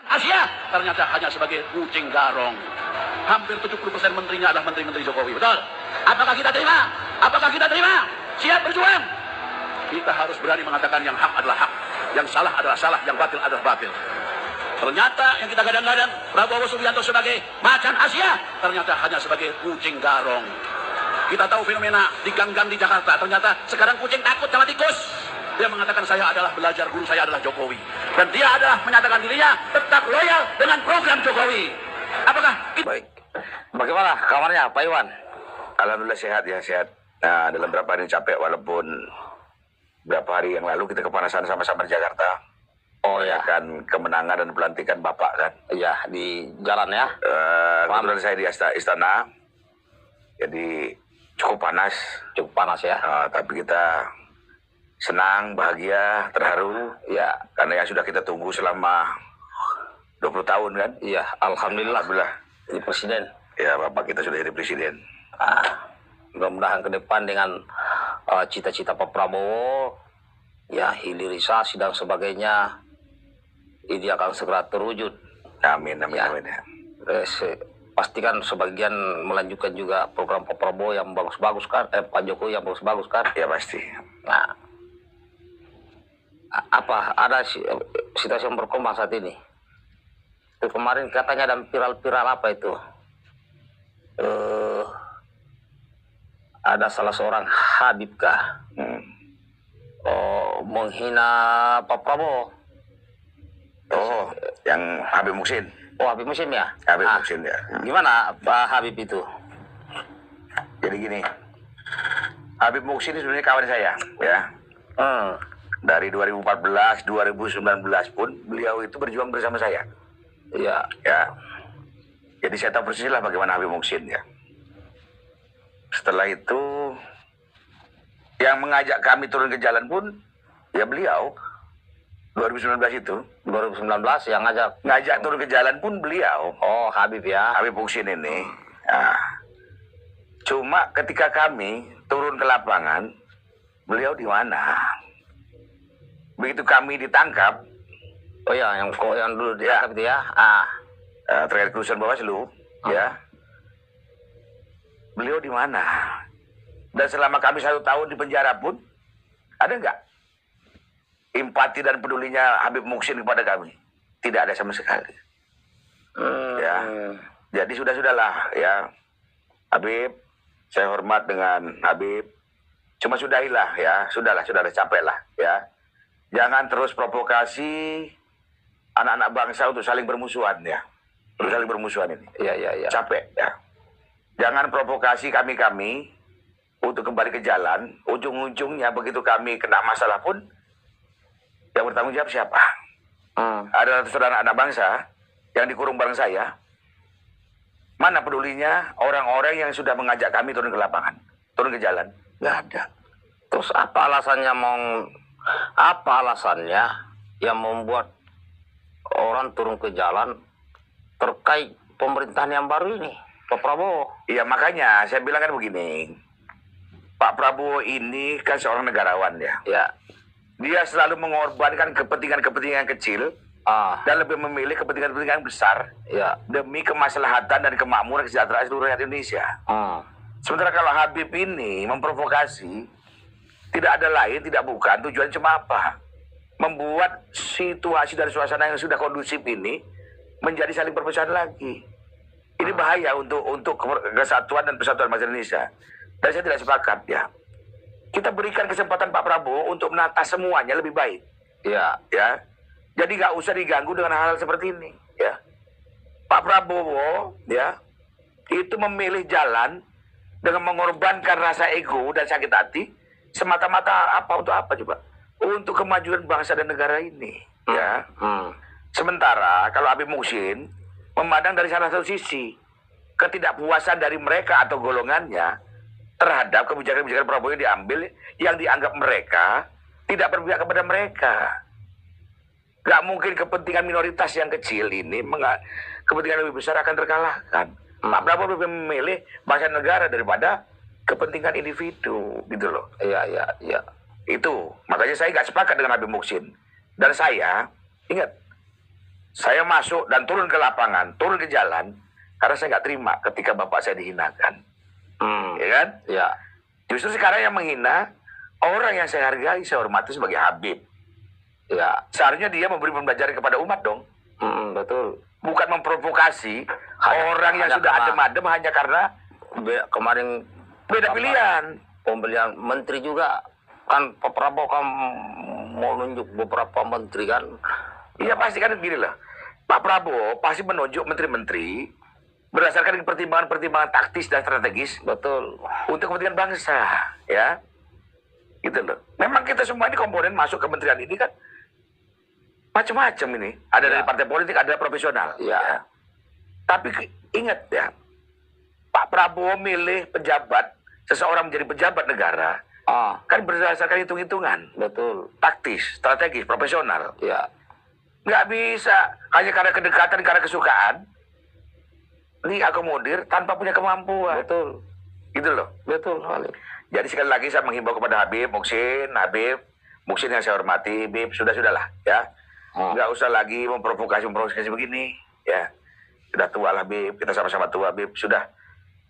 Asia ternyata hanya sebagai kucing garong. Hampir 70% menterinya adalah menteri-menteri Jokowi. Betul? Apakah kita terima? Apakah kita terima? Siap berjuang? Kita harus berani mengatakan yang hak adalah hak, yang salah adalah salah, yang batil adalah batil. Ternyata yang kita gadang-gadang Prabowo Subianto sebagai macan Asia ternyata hanya sebagai kucing garong. Kita tahu fenomena di gang-gang di Jakarta. Ternyata sekarang kucing takut sama tikus. Dia mengatakan saya adalah belajar, guru saya adalah Jokowi. Dan dia adalah menyatakan dirinya tetap loyal dengan program Jokowi. Apakah itu? Baik. Bagaimana kabarnya Pak Iwan? Alhamdulillah sehat ya, sehat. Nah, dalam beberapa hari capek walaupun beberapa hari yang lalu kita kepanasan sama-sama di Jakarta. Oh ya. Kan kemenangan dan pelantikan Bapak kan. Iya, di jalan ya. Kebetulan saya di istana. Jadi cukup panas. Cukup panas ya. Tapi kita senang, bahagia, terharu ya karena yang sudah kita tunggu selama 20 tahun kan. Iya, alhamdulillah. Jadi presiden. Ya, Bapak kita sudah jadi presiden. Mudah-mudahan ke depan dengan cita-cita Pak Prabowo, ya hilirisasi dan sebagainya, ini akan segera terwujud. Amin, amin, ya. amin ya. Pastikan sebagian melanjutkan juga program Pak Prabowo yang bagus-bagus kan, Pak Jokowi yang bagus-bagus kan. Ya pasti. Nah, apa ada situasi yang berkembang saat ini? Itu kemarin katanya ada viral-viral apa itu? Ada salah seorang Habib kah? Menghina Pak Prabowo. Oh, yang Habib Muksin. Oh, Habib Muksin ya? Habib Muksin ya. Gimana Pak Habib itu? Jadi gini, Habib Muksin ini sebenarnya kawan saya, ya. Dari 2014, 2019 pun beliau itu berjuang bersama saya. Iya. Ya. Jadi saya tahu persis lah bagaimana Habib Muksin ya. Setelah itu yang mengajak kami turun ke jalan pun ya beliau. 2019 itu. 2019 yang ngajak turun ke jalan pun beliau. Oh, Habib ya. Habib Muksin ini. Nah, cuma ketika kami turun ke lapangan, beliau di mana? Begitu kami ditangkap. Oh ya, yang dulu ditangkap itu ya. Terkait kerusuhan Bawaslu, ya. Beliau di mana? Dan selama kami 1 tahun di penjara pun, ada nggak empati dan pedulinya Habib Muksin kepada kami? Tidak ada sama sekali. Ya, jadi sudahlah ya, Habib, saya hormat dengan Habib. Cuma sudahilah ya, sudahlah capek lah ya. Jangan terus provokasi anak-anak bangsa untuk saling bermusuhan ya. Untuk saling bermusuhan ini. Iya. Capek ya. Jangan provokasi kami untuk kembali ke jalan. Ujung-ujungnya begitu kami kena masalah pun, yang bertanggung jawab siapa? Ada saudara anak bangsa yang dikurung bareng saya. Mana pedulinya orang-orang yang sudah mengajak kami turun ke lapangan, turun ke jalan? Nggak ada. Terus apa alasannya yang membuat orang turun ke jalan terkait pemerintahan yang baru ini, Pak Prabowo? Iya, makanya saya bilang kan begini. Pak Prabowo ini kan seorang negarawan ya. Ya. Dia selalu mengorbankan kepentingan-kepentingan kecil dan lebih memilih kepentingan-kepentingan besar ya, demi kemaslahatan dan kemakmuran kesejahteraan seluruh rakyat Indonesia. Sementara kalau Habib ini memprovokasi, tidak ada lain, tidak bukan, tujuan cuma apa? Membuat situasi dan suasana yang sudah kondusif ini menjadi saling perpecahan lagi. Ini bahaya untuk kesatuan dan persatuan bangsa Indonesia. Dan saya tidak sepakat ya. Kita berikan kesempatan Pak Prabowo untuk menata semuanya lebih baik. Ya. Jadi nggak usah diganggu dengan hal-hal seperti ini. Ya. Pak Prabowo ya itu memilih jalan dengan mengorbankan rasa ego dan sakit hati semata-mata untuk apa coba? Untuk kemajuan bangsa dan negara ini. Ya. Sementara kalau Habib Muksin memandang dari salah satu sisi ketidakpuasan dari mereka atau golongannya terhadap kebijakan-kebijakan Prabowo yang diambil yang dianggap mereka tidak berpihak kepada mereka. Gak mungkin kepentingan minoritas yang kecil ini kepentingan lebih besar akan terkalahkan. Pak Prabowo lebih memilih bangsa negara daripada kepentingan individu gitu loh. Iya. Itu makanya saya gak sepakat dengan Habib Muksin. Dan saya ingat, Saya masuk dan turun ke lapangan, turun ke jalan, karena saya nggak terima ketika bapak saya dihinakan. Ya kan? Ya. Justru sekarang yang menghina orang yang saya hargai, saya hormati sebagai Habib. Ya. Seharusnya dia memberi pembelajaran kepada umat dong. Betul. Bukan memprovokasi orang yang hanya sudah karena- adem-adem hanya karena Kemarin beda pilihan. pembelian menteri juga kan Pak Prabowo kan mau nunjuk beberapa menteri kan. Iya pasti kan gini lah. Pak Prabowo pasti menunjuk menteri-menteri berdasarkan pertimbangan-pertimbangan taktis dan strategis Betul. untuk kepentingan bangsa, ya. Gitu loh. Memang kita semua ini komponen masuk kementerian ini kan macam-macam ini. Ada dari Ya. partai politik, ada profesional. Ya. Tapi ingat ya, Pak Prabowo milih pejabat, seseorang menjadi pejabat negara, kan berdasarkan hitung-hitungan, Betul. taktis, strategis, profesional. Ya. Nggak bisa hanya karena kedekatan, karena kesukaan, diakomodir tanpa punya kemampuan. Betul. Gitu loh. Betul sekali. Jadi sekali lagi saya menghimbau kepada Habib Muksin yang saya hormati, Habib, sudah-sudahlah, ya. Nggak usah lagi memprovokasi begini, ya. Sudah tua lah, Habib, kita sama-sama tua, Habib, sudah.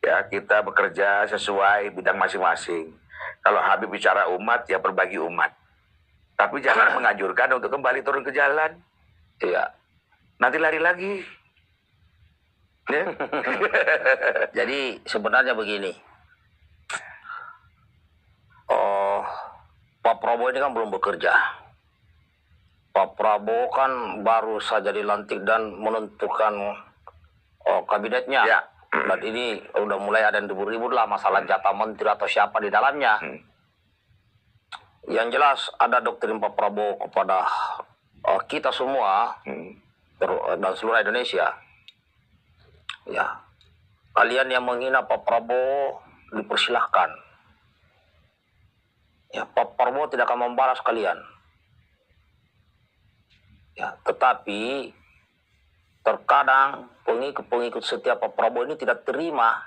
Ya, kita bekerja sesuai bidang masing-masing. Kalau Habib bicara umat, ya berbagi umat. Tapi jangan menganjurkan untuk kembali turun ke jalan. Iya. Nanti lari lagi. Ya. Jadi sebenarnya begini. Oh, Pak Prabowo ini kan belum bekerja. Pak Prabowo kan baru saja dilantik dan menentukan kabinetnya. Ya. Dan ini udah mulai ada yang ribut-ribut lah masalah jatah menteri atau siapa di dalamnya. Yang jelas ada doktrin Pak Prabowo kepada kita semua dan seluruh Indonesia. Ya, kalian yang menghina Pak Prabowo dipersilahkan. Ya, Pak Prabowo tidak akan membalas kalian. Ya, tetapi terkadang pengikut-pengikut setiap Pak Prabowo ini tidak terima.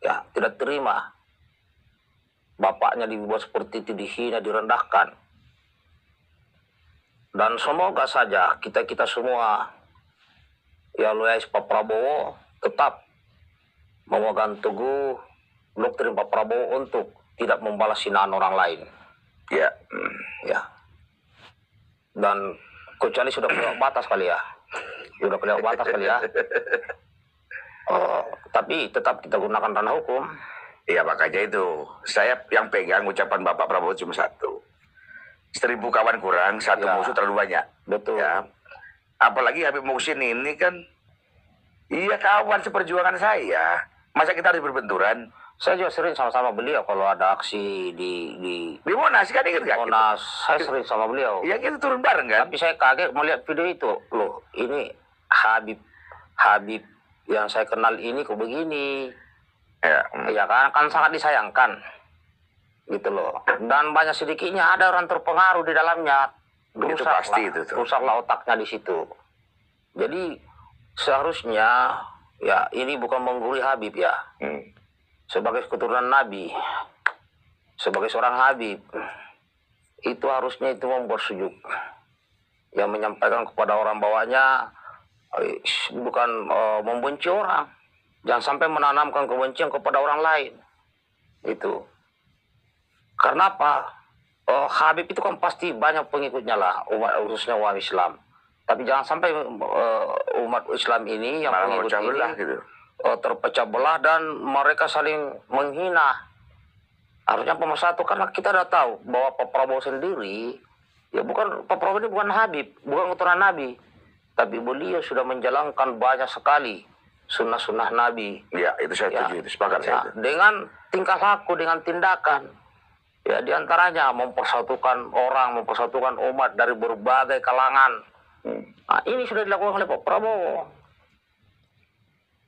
Ya, tidak terima. Bapaknya dibuat seperti itu, dihina, direndahkan. Dan semoga saja kita semua ya loyal Pak Prabowo tetap memegang teguh doktrin Pak Prabowo untuk tidak membalas hinaan orang lain. Ya. Ya. Dan kecuali sudah kelewat batas kali ya. Sudah kelewat batas kali ya. Tapi tetap kita gunakan ranah hukum. Iya, makanya itu. Saya yang pegang ucapan Bapak Prabowo cuma satu. 1.000 kawan kurang, satu Ya. musuh terlalu banyak. Betul. Ya. Apalagi Habib Muksin ini kan, iya kawan seperjuangan saya. Masa kita harus berbenturan? Saya juga sering sama-sama beliau kalau ada aksi di Di Monas kan ingat nggak? Monas. Saya sering sama beliau. Iya kita turun bareng kan? Tapi saya kaget melihat video itu. Loh, ini Habib yang saya kenal ini kok begini. Ya. Ya kan sangat disayangkan. Gitu loh. Dan banyak sedikitnya ada orang terpengaruh di dalamnya. Itu pasti itu tuh. Rusaklah otaknya di situ. Jadi seharusnya ya ini bukan menggurui Habib ya. Sebagai keturunan Nabi, sebagai seorang Habib, itu harusnya itu membuat sejuk. Yang menyampaikan kepada orang bawahnya bukan membenci orang. Jangan sampai menanamkan kebencian kepada orang lain. Itu. Karena apa? Habib itu kan pasti banyak pengikutnya lah, khususnya umat Islam. Tapi jangan sampai umat Islam ini yang Malah pengikut memecah ini belah gitu. Terpecah belah dan mereka saling menghina. Harusnya pemersatu karena kita sudah tahu bahwa Pak Prabowo sendiri ya bukan Pak Prabowo ini bukan Habib, bukan keturunan Nabi, tapi beliau sudah menjalankan banyak sekali sunnah-sunnah Nabi. Ya itu saya setuju, itu sepakat saya itu. Dengan tingkah laku, dengan tindakan. Ya diantaranya mempersatukan orang, mempersatukan umat dari berbagai kalangan. Nah, ini sudah dilakukan oleh Pak Prabowo.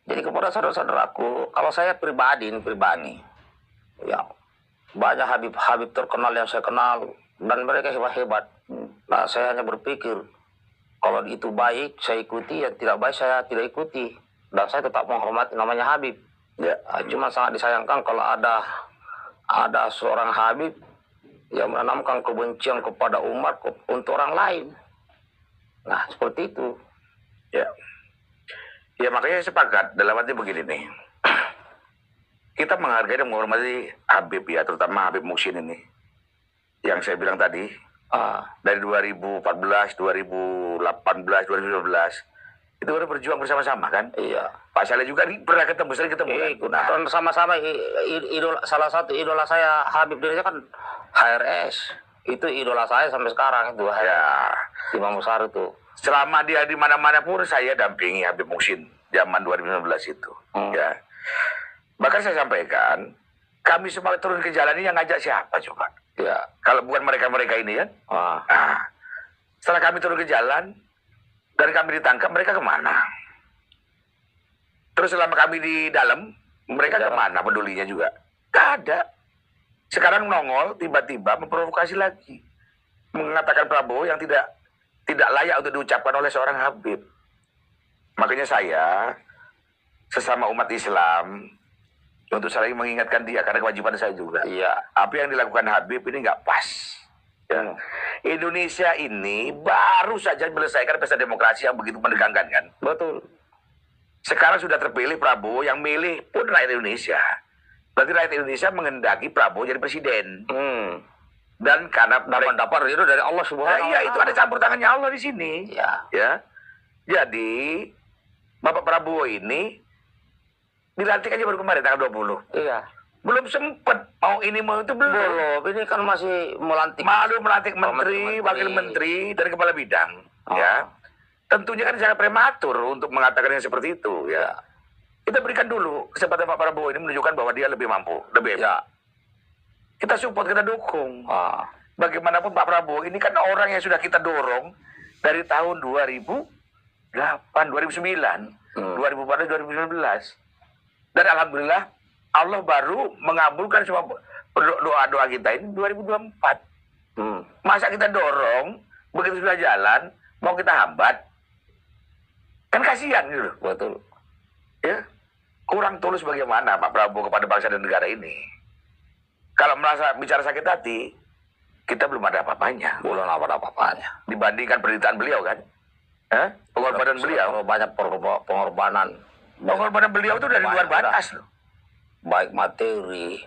Jadi kepada saudara-saudaraku, kalau saya pribadi, ya banyak Habib terkenal yang saya kenal dan mereka hebat-hebat. Nah, saya hanya berpikir kalau itu baik saya ikuti, yang tidak baik saya tidak ikuti. Dan saya tetap menghormati namanya Habib. Ya, cuma sangat disayangkan kalau ada seorang Habib yang menanamkan kebencian kepada umat untuk orang lain. Nah, seperti itu. Ya. Ya makanya saya sepakat dalam arti begini nih. Kita menghargai dan menghormati Habib ya, terutama Habib Muhsin ini. Yang saya bilang tadi, dari 2014, 2018, 2019, itu udah berjuang bersama-sama kan? Iya. Pak Saleh juga pernah ketemu, sering ketemu kan? Nah, Kan sama-sama idola, salah satu idola saya Habib Rizik kan HRS. Itu idola saya sampai sekarang itu HRS. ya, Imam Besar itu. selama dia di mana-mana pun saya dampingi Habib Muhsin zaman 2019 itu. Ya. Bahkan saya sampaikan, kami semua turun ke jalan ini yang ngajak siapa coba? Ya. Kalau bukan mereka-mereka ini kan? Nah, setelah kami turun ke jalan dan kami ditangkap, mereka kemana? Terus selama kami di dalam, mereka kemana pedulinya juga? Gak ada. Sekarang nongol, tiba-tiba memprovokasi lagi. Mengatakan Prabowo yang tidak layak untuk diucapkan oleh seorang Habib. Makanya saya, sesama umat Islam, untuk saling mengingatkan dia, karena kewajiban saya juga. Iya. Apa yang dilakukan Habib ini nggak pas. Ya. Indonesia ini baru saja menyelesaikan pesta demokrasi yang begitu menegangkan kan. Betul. Sekarang sudah terpilih Prabowo, yang milih pun rakyat Indonesia. Berarti rakyat Indonesia menghendaki Prabowo jadi presiden. Dan karena Dapat itu dari Allah Subhanahu wa iya, itu ada campur tangannya Allah di sini. Iya. Ya. Jadi Bapak Prabowo ini dilantik aja baru kemarin tanggal 20. Iya. Belum sempet mau ini mau itu belum. Belum. Ini kan masih melantik. Malu melantik menteri, wakil menteri, dan kepala bidang. Ya. Tentunya kan sangat prematur untuk mengatakan yang seperti itu. Ya. Kita berikan dulu kesempatan Pak Prabowo ini menunjukkan bahwa dia lebih mampu, lebih hebat. Kita support, kita dukung. Bagaimanapun Pak Prabowo ini kan orang yang sudah kita dorong dari tahun 2008, 2009, 2014, 2019. Dan alhamdulillah Allah baru mengabulkan semua doa-doa kita ini 2024. Masa kita dorong, begitu sudah jalan, mau kita hambat, kan kasihan gitu. Betul. Ya, kurang tulus bagaimana Pak Prabowo kepada bangsa dan negara ini. Kalau merasa bicara sakit hati, kita belum ada apa-apanya. Belum ada apa-apanya. Dibandingkan penderitaan beliau kan. Pengorbanan beliau. Banyak pengorbanan. Pengorbanan beliau itu dari luar batas loh. Baik materi,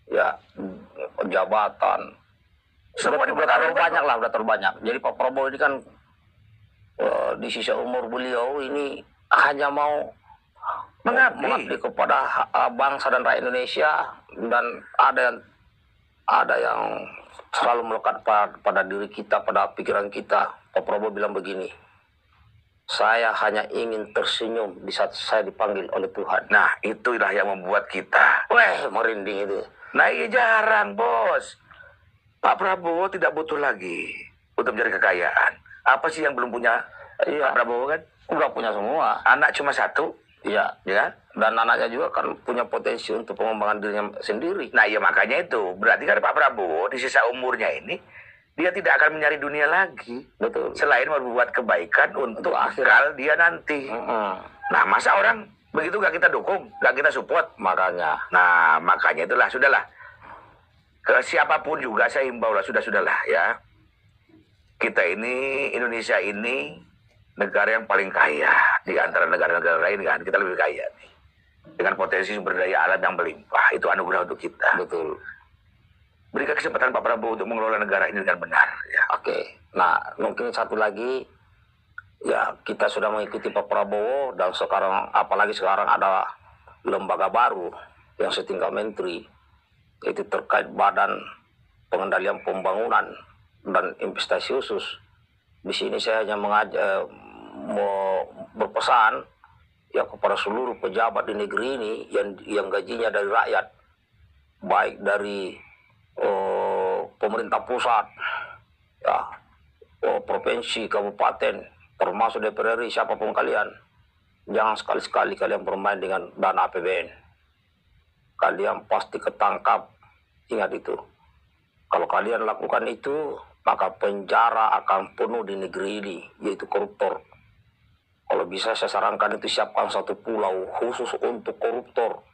ya, jabatan. Semua Udah terlalu banyak lah, udah terlalu banyak. Jadi Pak Prabowo ini kan di sisa umur beliau ini hanya mau mengabdi kepada bangsa dan rakyat Indonesia, dan ada yang selalu melekat pada diri kita, pada pikiran kita. Pak Prabowo bilang begini, saya hanya ingin tersenyum di saat saya dipanggil oleh Tuhan. Nah, itulah yang membuat kita. Merinding itu. Nah, iya jarang, Bos. Pak Prabowo tidak butuh lagi untuk mencari kekayaan. Apa sih yang belum punya Pak Prabowo kan? Udah punya semua. Anak cuma satu. Iya. Ya. Dan anaknya juga kan punya potensi untuk pengembangan dirinya sendiri. Nah, iya makanya itu. Berarti kan Pak Prabowo di sisa umurnya ini, dia tidak akan mencari dunia lagi. Betul. Selain berbuat kebaikan untuk akhirat dia nanti. Nah, masa orang begitu gak kita dukung, gak kita support? Makanya. Nah, makanya itulah, sudahlah. Ke siapapun juga saya himbau lah, sudahlah ya. Kita ini, Indonesia ini, negara yang paling kaya di antara negara-negara lain kan. Kita lebih kaya nih. Dengan potensi sumber daya alam yang melimpah. Itu anugerah untuk kita. Betul. Berikan kesempatan Pak Prabowo untuk mengelola negara ini dengan benar. Ya. Oke. Nah, mungkin satu lagi, ya kita sudah mengikuti Pak Prabowo, dan sekarang, apalagi sekarang ada lembaga baru yang setingkat menteri, itu terkait Badan Pengendalian Pembangunan dan Investasi Khusus. Di sini saya hanya mau berpesan ya kepada seluruh pejabat di negeri ini yang gajinya dari rakyat, baik dari pemerintah pusat, ya, provinsi, kabupaten, termasuk DPR RI, siapapun kalian, jangan sekali-sekali kalian bermain dengan dana APBN. Kalian pasti ketangkap. Ingat itu. Kalau kalian lakukan itu, maka penjara akan penuh di negeri ini, yaitu koruptor. Kalau bisa saya sarankan itu siapkan satu pulau khusus untuk koruptor.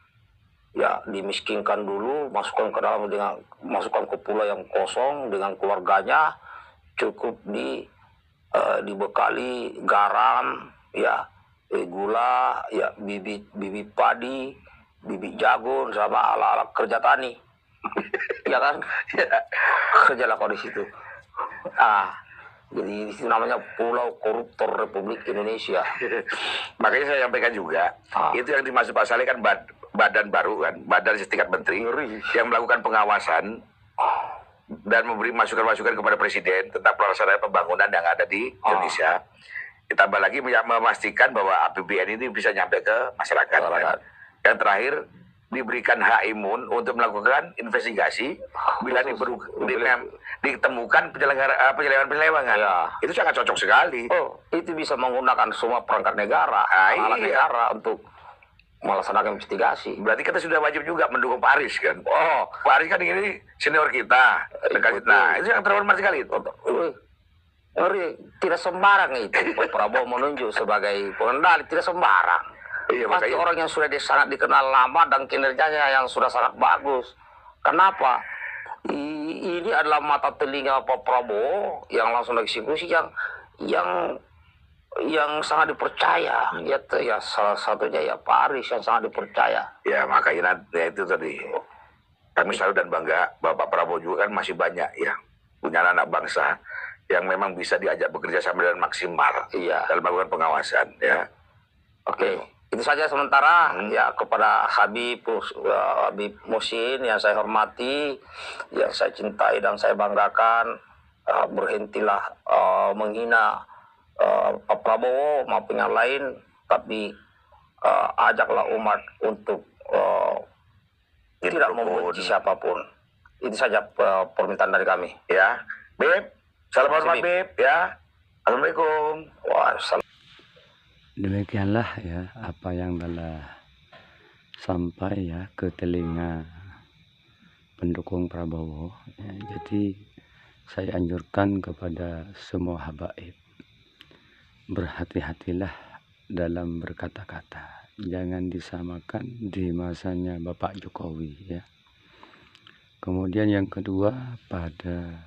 Ya, dimiskinkan dulu, masukkan ke pulau yang kosong dengan keluarganya, cukup dibekali garam, ya, gula, ya, bibit padi, bibit jagung, sama ala-ala kerja tani. Ya kan? Kerjalah kau di situ. Jadi itu namanya Pulau Koruptor Republik Indonesia. Makanya saya sampaikan juga, itu yang dimaksud Pak Saleh kan badan baru kan, badan setingkat menteri yang melakukan pengawasan dan memberi masukan-masukan kepada Presiden tentang pelaksanaan pembangunan yang ada di Indonesia. Ditambah lagi memastikan bahwa APBN ini bisa nyampe ke masyarakat. Kan? Yang terakhir, diberikan hak imun untuk melakukan investigasi bila ditemukan penyelewengan. Ya. Itu sangat cocok sekali. Itu bisa menggunakan semua perangkat negara, alat negara untuk melaksanakan investigasi. Berarti kita sudah wajib juga mendukung Pak Aris kan? Pak Aris kan ini senior kita. Nah, itu yang terhormat sekali. Tidak sembarang itu. Pak Prabowo menunjuk sebagai pengendali, tidak sembarang. Iya, pasti makanya orang yang sudah sangat dikenal lama dan kinerjanya yang sudah sangat bagus. Kenapa? Ini adalah mata telinga Pak Prabowo yang langsung eksekusi yang sangat dipercaya. Ya salah satunya ya Pak Aris yang sangat dipercaya. Ya makanya itu tadi. Kami selalu dan bangga bahwa Pak Prabowo juga kan masih banyak ya punya anak bangsa yang memang bisa diajak bekerja sama dengan maksimal dalam melakukan pengawasan ya. Oke. Itu saja sementara ya kepada Habib Muhsin yang saya hormati, yang saya cintai dan saya banggakan, berhentilah menghina Pak Prabowo maupun yang lain, tapi ajaklah umat untuk tidak membenci siapapun. Itu saja permintaan dari kami. Ya, Beb, salam hormat Beb ya. Assalamualaikum. Waalaikumsalam. Demikianlah ya apa yang telah sampai ya ke telinga pendukung Prabowo ya, jadi saya anjurkan kepada semua habaib, berhati-hatilah dalam berkata-kata, jangan disamakan di masanya Bapak Jokowi ya. Kemudian yang kedua, pada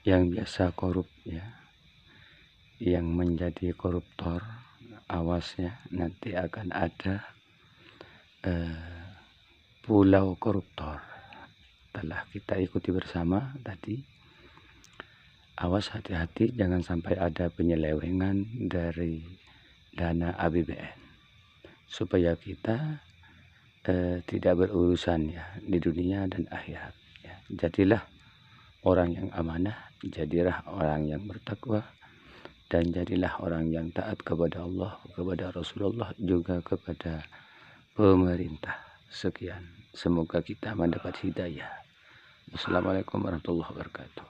yang biasa korup ya, yang menjadi koruptor, awas ya, nanti akan ada pulau koruptor. Telah kita ikuti bersama tadi. Awas, hati-hati jangan sampai ada penyelewengan dari dana APBN. Supaya kita tidak berurusan ya di dunia dan akhirat. Ya. Jadilah orang yang amanah, jadilah orang yang bertakwa, dan jadilah orang yang taat kepada Allah, kepada Rasulullah, juga kepada pemerintah. Sekian, semoga kita mendapat hidayah. Wassalamualaikum warahmatullahi wabarakatuh.